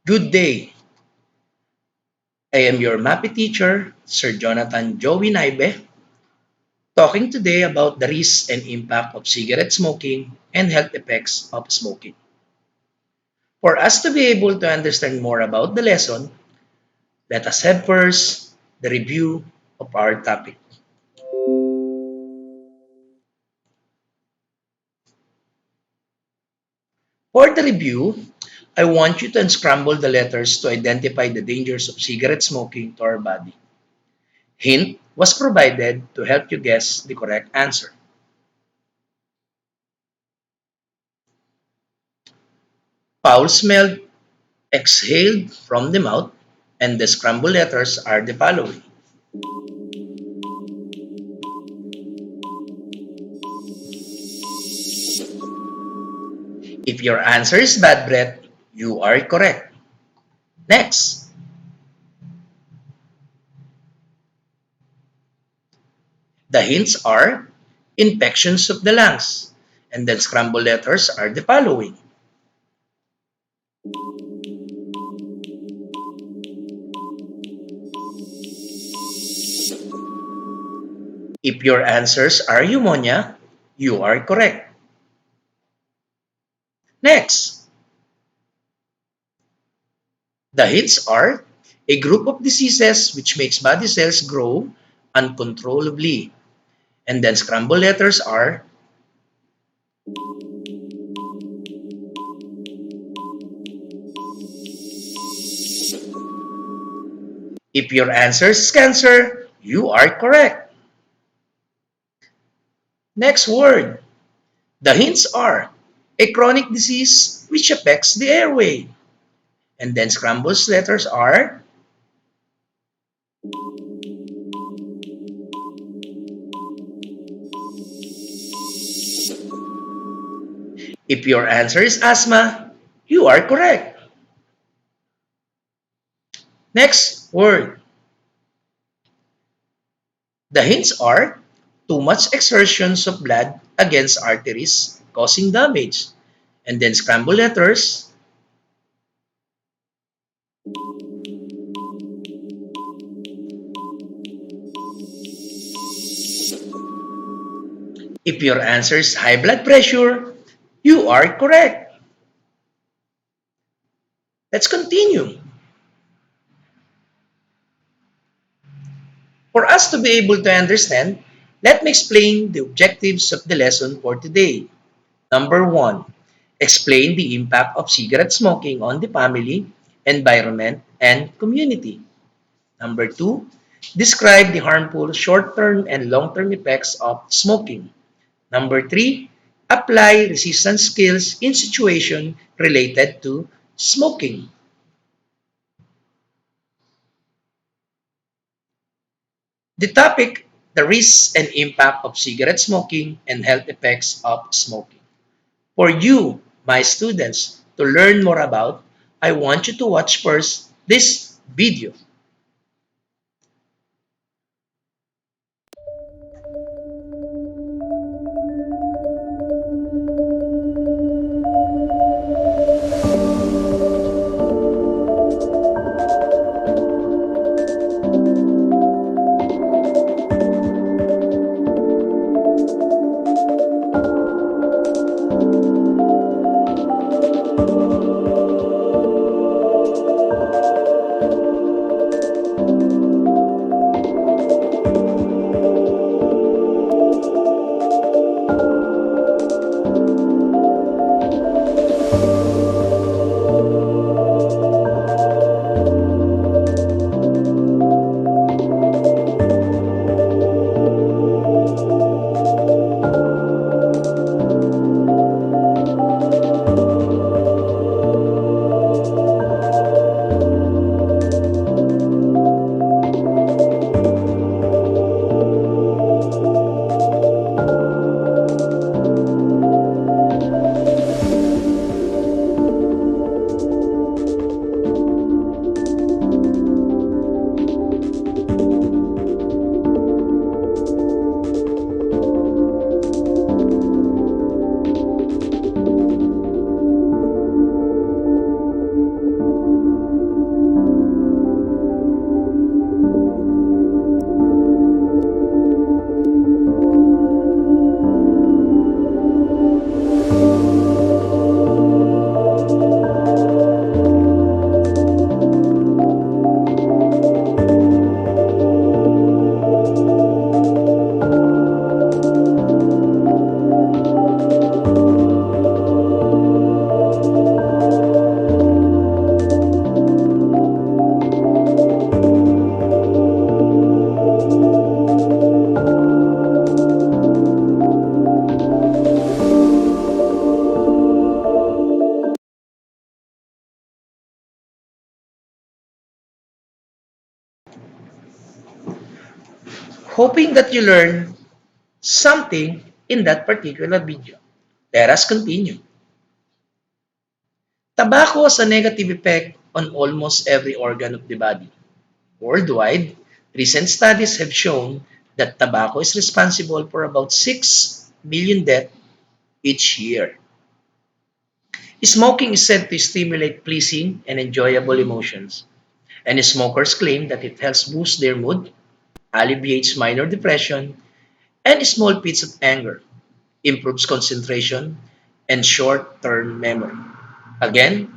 Good day. I am your MAPI teacher, Sir Jonathan Joey Naibe, talking today about the risks and impact of cigarette smoking and health effects of smoking. For us to be able to understand more about the lesson, let us have first the review of our topic. For the review, I want you to unscramble the letters to identify the dangers of cigarette smoking to our body. Hint was provided to help you guess the correct answer. Foul smell exhaled from the mouth, and the scrambled letters are the following. If your answer is bad breath, you are correct. Next, the hints are infections of the lungs, and then scrambled letters are the following. If your answers are pneumonia, you are correct. Next, the hints are a group of diseases which makes body cells grow uncontrollably. And then scrambled letters are if your answer is cancer, you are correct. Next word. The hints are a chronic disease which affects the airway. And then scrambled letters are if your answer is asthma, you are correct. Next word. The hints are too much exertions of blood against arteries causing damage. And then scrambled letters. If your answer is high blood pressure, you are correct. Let's continue. For us to be able to understand, let me explain the objectives of the lesson for today. Number one, explain the impact of cigarette smoking on the family, environment, and community. Number two, describe the harmful short-term and long-term effects of smoking. Number three, apply resistance skills in situations related to smoking. The topic, the risks and impact of cigarette smoking and health effects of smoking. For you, my students, to learn more about, I want you to watch first this video. Hoping that you learn something in that particular video. Let us continue. Tobacco has a negative effect on almost every organ of the body. Worldwide, recent studies have shown that tobacco is responsible for about 6 million deaths each year. Smoking is said to stimulate pleasing and enjoyable emotions, and smokers claim that it helps boost their mood, alleviates minor depression, and small fits of anger, improves concentration, and short-term memory. Again,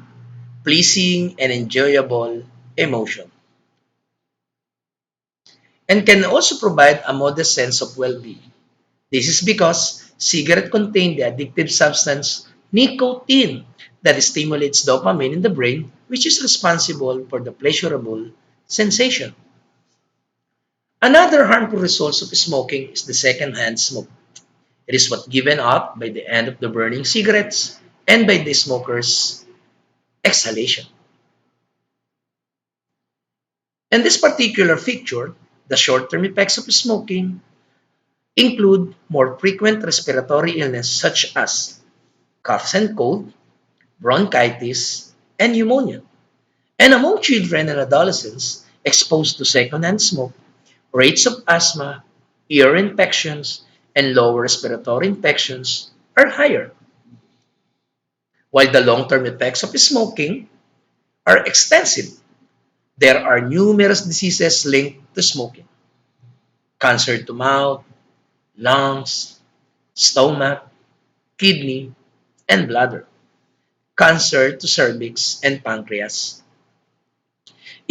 pleasing and enjoyable emotion, and can also provide a modest sense of well-being. This is because cigarette contain the addictive substance nicotine that stimulates dopamine in the brain, which is responsible for the pleasurable sensation. Another harmful result of smoking is the secondhand smoke. It is what given up by the end of the burning cigarettes and by the smoker's exhalation. In this particular picture, the short-term effects of smoking include more frequent respiratory illness such as coughs and cold, bronchitis, and pneumonia. And among children and adolescents exposed to secondhand smoke, rates of asthma, ear infections, and lower respiratory infections are higher, while the long-term effects of smoking are extensive. There are numerous diseases linked to smoking: cancer to mouth, lungs, stomach, kidney, and bladder, cancer to cervix and pancreas.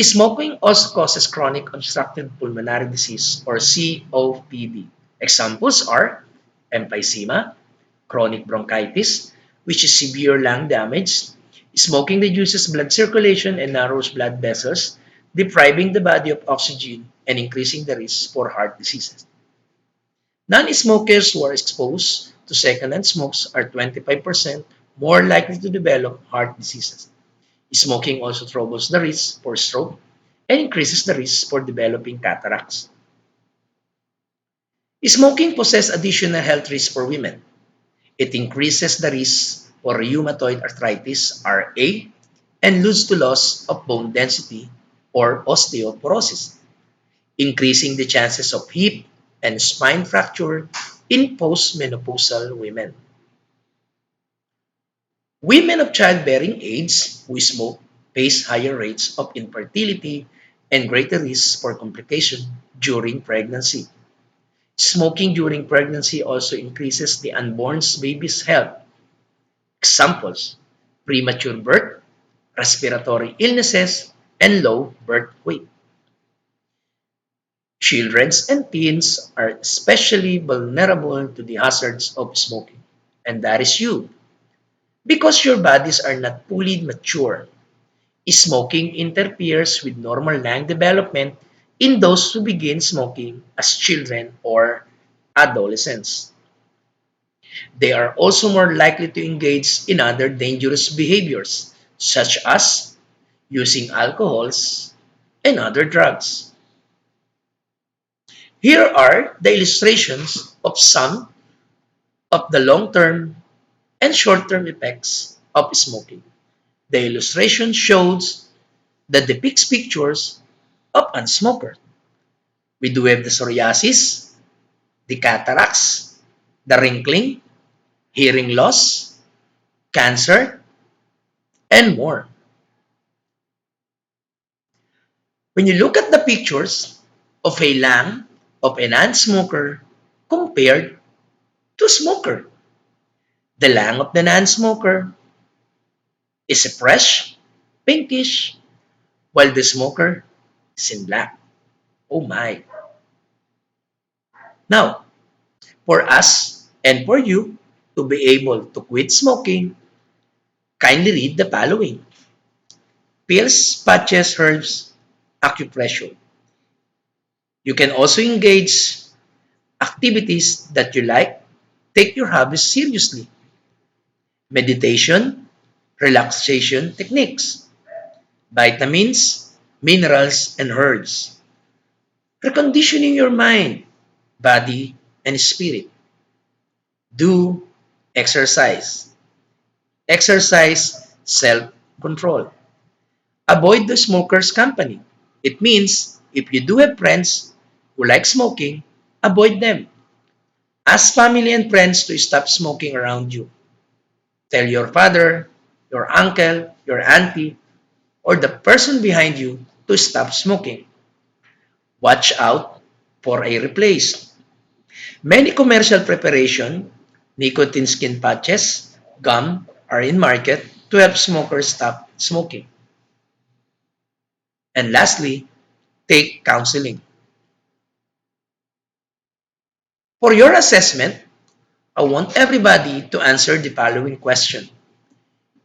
Smoking also causes chronic obstructive pulmonary disease or COPD. Examples are emphysema, chronic bronchitis, which is severe lung damage. Smoking reduces blood circulation and narrows blood vessels, depriving the body of oxygen and increasing the risk for heart diseases. Non-smokers who are exposed to secondhand smokes are 25% more likely to develop heart diseases. Smoking also troubles the risk for stroke and increases the risk for developing cataracts. Smoking poses additional health risks for women. It increases the risk for rheumatoid arthritis (RA) and leads to loss of bone density or osteoporosis, increasing the chances of hip and spine fracture in postmenopausal women. Women of childbearing age who smoke face higher rates of infertility and greater risks for complication during pregnancy. Smoking during pregnancy also increases the unborn baby's health. Examples: premature birth, respiratory illnesses, and low birth weight. Children and teens are especially vulnerable to the hazards of smoking, and that is you. Because your bodies are not fully mature, smoking interferes with normal lung development in those who begin smoking as children or adolescents. They are also more likely to engage in other dangerous behaviors, such as using alcohols and other drugs. Here are the illustrations of some of the long-term and short-term effects of smoking. The illustration shows that depicts pictures of a smoker. We do have the psoriasis, the cataracts, the wrinkling, hearing loss, cancer, and more. When you look at the pictures of a lung of a non-smoker compared to smoker, the lung of the non-smoker is a fresh, pinkish, while the smoker is in black. Oh my. Now, for us and for you to be able to quit smoking, kindly read the following: pills, patches, herbs, acupressure. You can also engage activities that you like. Take your hobbies seriously. Meditation, relaxation techniques, vitamins, minerals, and herbs. Reconditioning your mind. body, and spirit. Do exercise. Exercise self-control. Avoid the smoker's company. It means if you do have friends who like smoking, avoid them. Ask family and friends to stop smoking around you. Tell your father, your uncle, your auntie, or the person behind you to stop smoking. Watch out for a replace. Many commercial preparation, nicotine skin patches, gum are in market to help smokers stop smoking. And lastly, take counseling. For your assessment, I want everybody to answer the following question.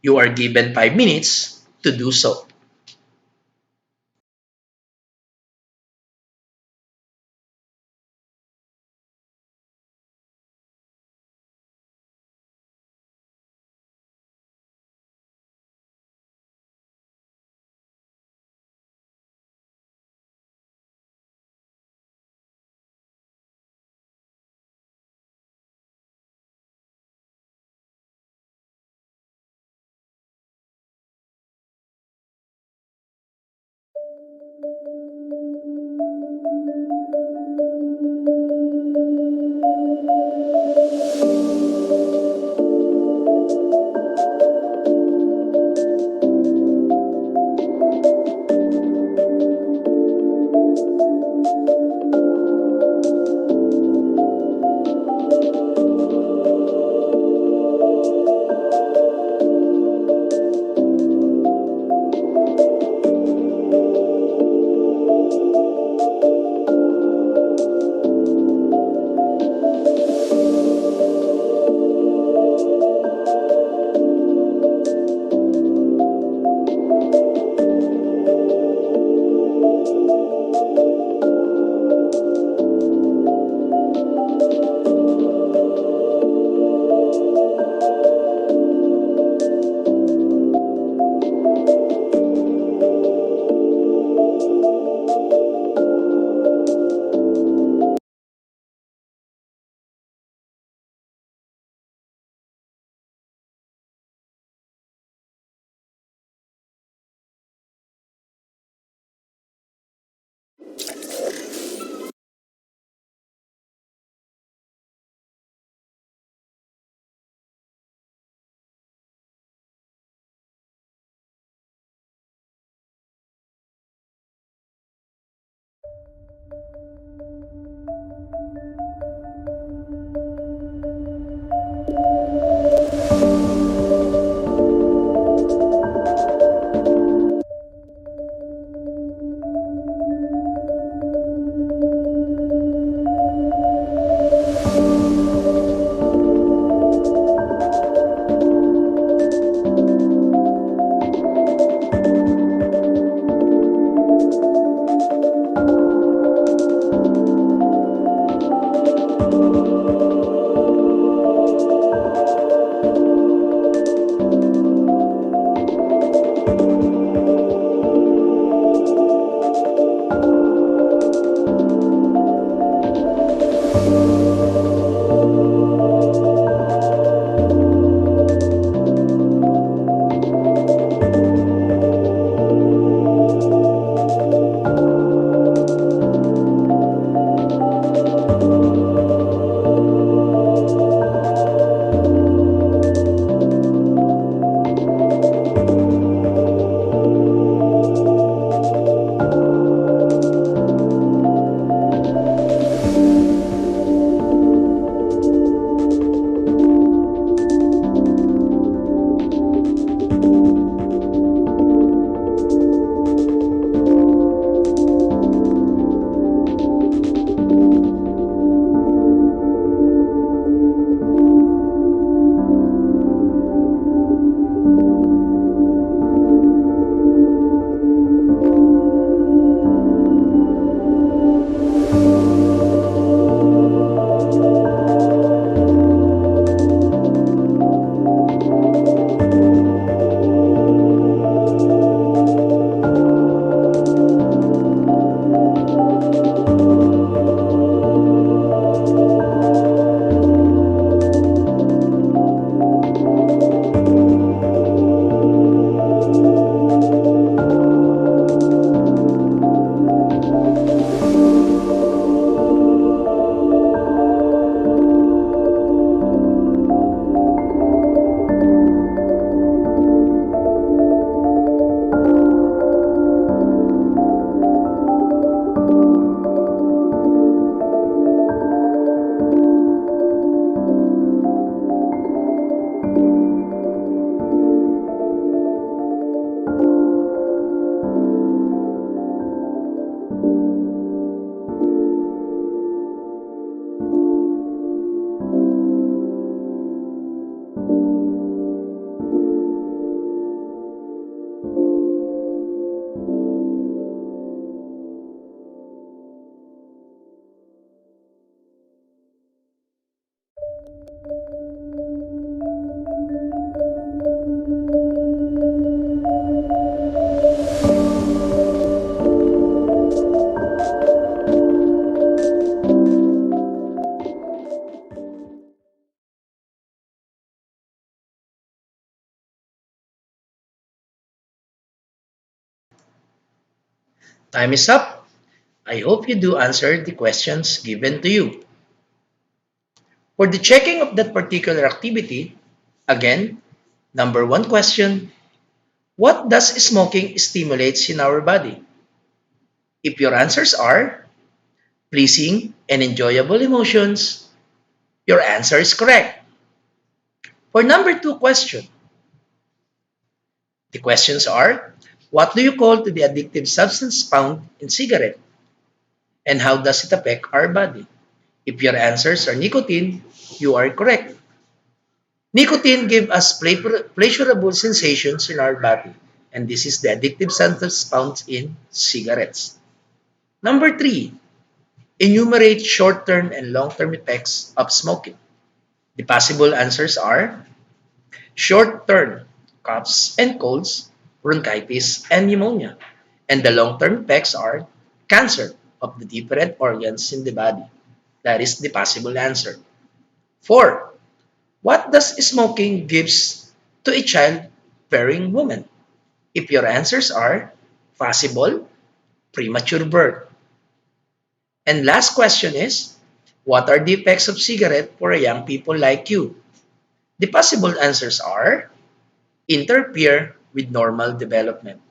You are given 5 minutes to do so. Time is up. I hope you do answer the questions given to you. For the checking of that particular activity, again, number one question, what does smoking stimulates in our body? If your answers are pleasing and enjoyable emotions, your answer is correct. For number two question, the questions are, what do you call to the addictive substance found in cigarette? And how does it affect our body? If your answers are nicotine, you are correct. Nicotine gives us pleasurable sensations in our body, and this is the addictive substance found in cigarettes. Number three, enumerate short-term and long-term effects of smoking. The possible answers are short-term, coughs and colds, bronchitis, and pneumonia. And the long-term effects are cancer of the different organs in the body. That is the possible answer. 4. What does smoking gives to a child-bearing woman? If your answers are possible, premature birth. And last question is, what are the effects of cigarette for a young people like you? The possible answers are interfere with normal development.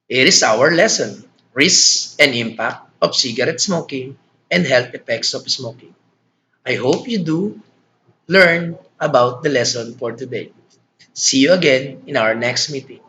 It is our lesson, risks and impact of cigarette smoking and health effects of smoking. I hope you do learn about the lesson for today. See you again in our next meeting.